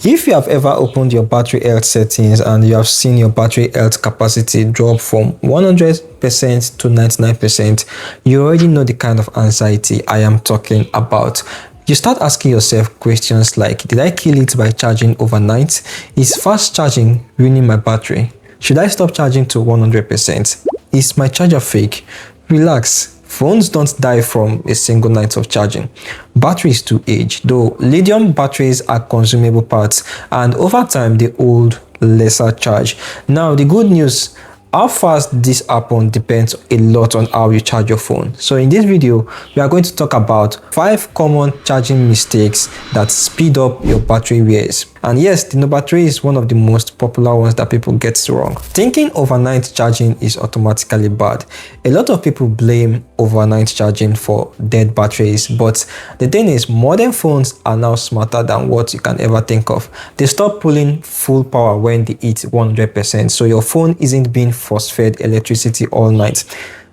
If you have ever opened your battery health settings and you have seen your battery health capacity drop from 100% to 99%, you already know the kind of anxiety I am talking about. You start asking yourself questions like, did I kill it by charging overnight? Is fast charging ruining my battery? Should I stop charging to 100%? Is my charger fake? Relax. Phones don't die from a single night of charging. Batteries do age, though lithium batteries are consumable parts and over time they hold lesser charge. Now the good news, how fast this happens depends a lot on how you charge your phone. So in this video, we are going to talk about 5 common charging mistakes that speed up your battery wears. And yes, the number 3 is one of the most popular ones that people get wrong. Thinking overnight charging is automatically bad. A lot of people blame overnight charging for dead batteries, but the thing is, modern phones are now smarter than what you can ever think of. They stop pulling full power when they hit 100%, so your phone isn't being force-fed electricity all night.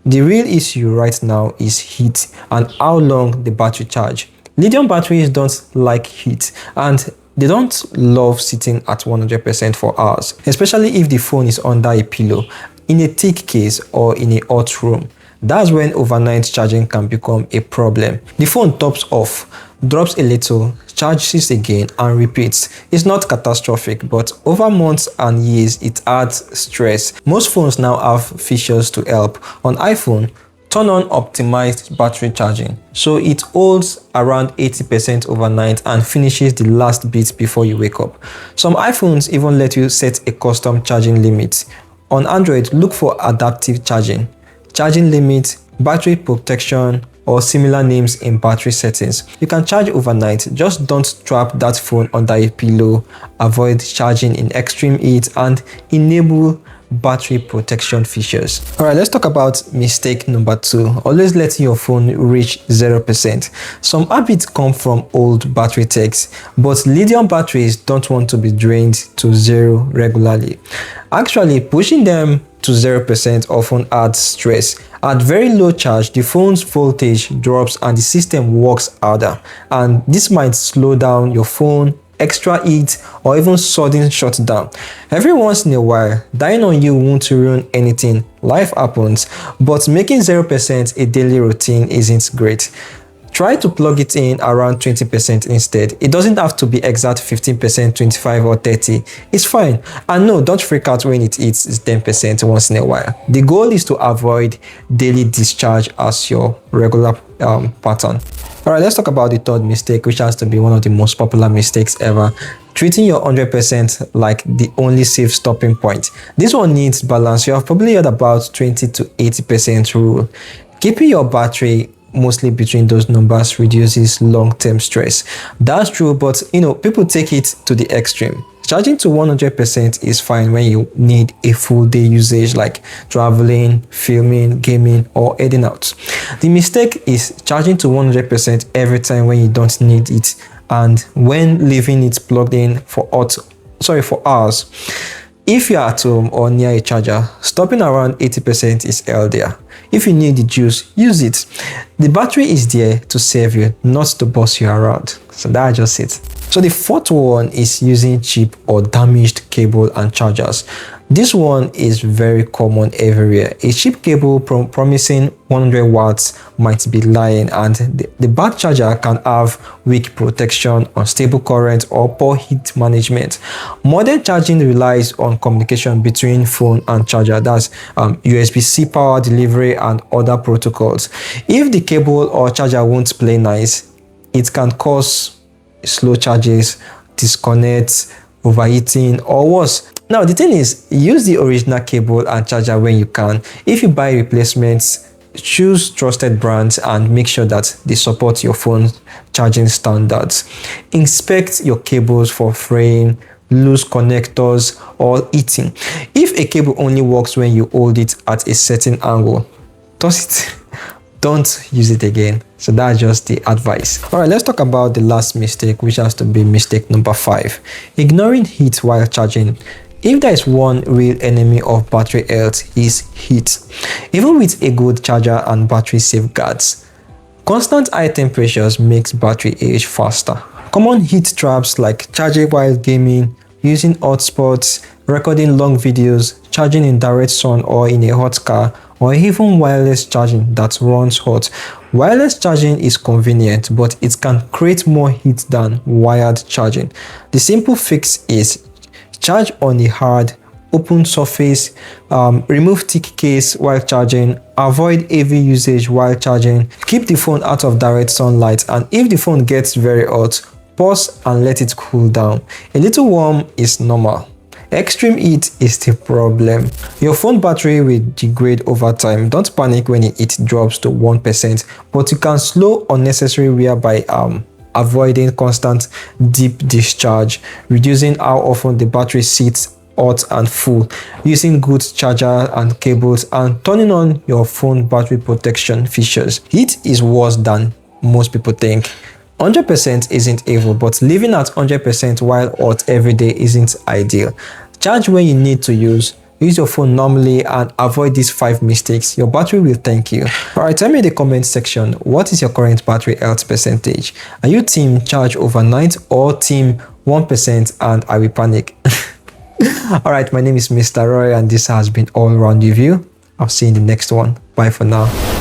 The real issue right now is heat and how long the battery charge. Lithium batteries don't like heat and they don't love sitting at 100% for hours, especially if the phone is under a pillow, in a thick case, or in a hot room. That's when overnight charging can become a problem. The phone tops off, drops a little, charges again, and repeats. It's not catastrophic, but over months and years, it adds stress. Most phones now have features to help. On iPhone, turn on optimized battery charging, so it holds around 80% overnight and finishes the last bit before you wake up. Some iPhones even let you set a custom charging limit. On Android, look for adaptive charging, charging limit, battery protection, or similar names in battery settings. You can charge overnight, just don't trap that phone under a pillow, avoid charging in extreme heat, and enable battery protection features. Alright, let's talk about mistake number 2. Always letting your phone reach 0%. Some habits come from old battery techs, but lithium batteries don't want to be drained to zero regularly. Actually, pushing them to 0% often adds stress. At very low charge, the phone's voltage drops and the system works harder, and this might slow down your phone, extra heat, or even sudden shutdown. Every once in a while, dying on you won't ruin anything. Life happens, but making 0% a daily routine isn't great. Try to plug it in around 20% instead. It doesn't have to be exact 15%, 25 or 30. It's fine. And no, don't freak out when it hits 10% once in a while. The goal is to avoid daily discharge as your regular pattern. Alright, let's talk about the third mistake, which has to be one of the most popular mistakes ever. Treating your 100% like the only safe stopping point. This one needs balance. You have probably heard about 20 to 80% rule. Keeping your battery mostly between those numbers reduces long-term stress. That's true, but people take it to the extreme. Charging to 100% is fine when you need a full day usage like traveling, filming, gaming, or heading out. The mistake is charging to 100% every time when you don't need it and when leaving it plugged in for hours. If you're at home or near a charger, stopping around 80% is healthier. If you need the juice, use it. The battery is there to serve you, not to boss you around. So that's just it. So the fourth one is using cheap or damaged cable and chargers. This one is very common everywhere. A cheap cable promising 100 watts might be lying, and the bad charger can have weak protection, unstable current, or poor heat management. Modern charging relies on communication between phone and charger. That's USB-C power delivery and other protocols. If the cable or charger won't play nice, it can cause slow charges, disconnects, overheating, or worse. Now the thing is, use the original cable and charger when you can. If you buy replacements, choose trusted brands and make sure that they support your phone's charging standards. Inspect your cables for fraying, loose connectors, or heating. If a cable only works when you hold it at a certain angle, toss it. Don't use it again. So that's just the advice. All right, let's talk about the last mistake, which has to be mistake number 5. Ignoring heat while charging. If there is one real enemy of battery health, is heat. Even with a good charger and battery safeguards, constant high temperatures makes battery age faster. Common heat traps like charging while gaming, using hotspots, recording long videos, charging in direct sun or in a hot car, or even wireless charging that runs hot. Wireless charging is convenient, but it can create more heat than wired charging. The simple fix is charge on a hard, open surface, remove thick case while charging, avoid heavy usage while charging, keep the phone out of direct sunlight, and if the phone gets very hot, pause and let it cool down. A little warm is normal. Extreme heat is the problem. Your phone battery will degrade over time. Don't panic when it drops to 1%, but you can slow unnecessary wear by avoiding constant deep discharge, reducing how often the battery sits hot and full, using good charger and cables, and turning on your phone battery protection features. Heat is worse than most people think. 100% isn't evil, but living at 100% while hot every day isn't ideal. Charge when you need to use your phone normally, and avoid these 5 mistakes. Your battery will thank you. Alright, tell me in the comment section, what is your current battery health percentage? Are you team charge overnight or team 1% and I will panic? Alright, my name is Mr. Roy and this has been All Round Review. I'll see you in the next one. Bye for now.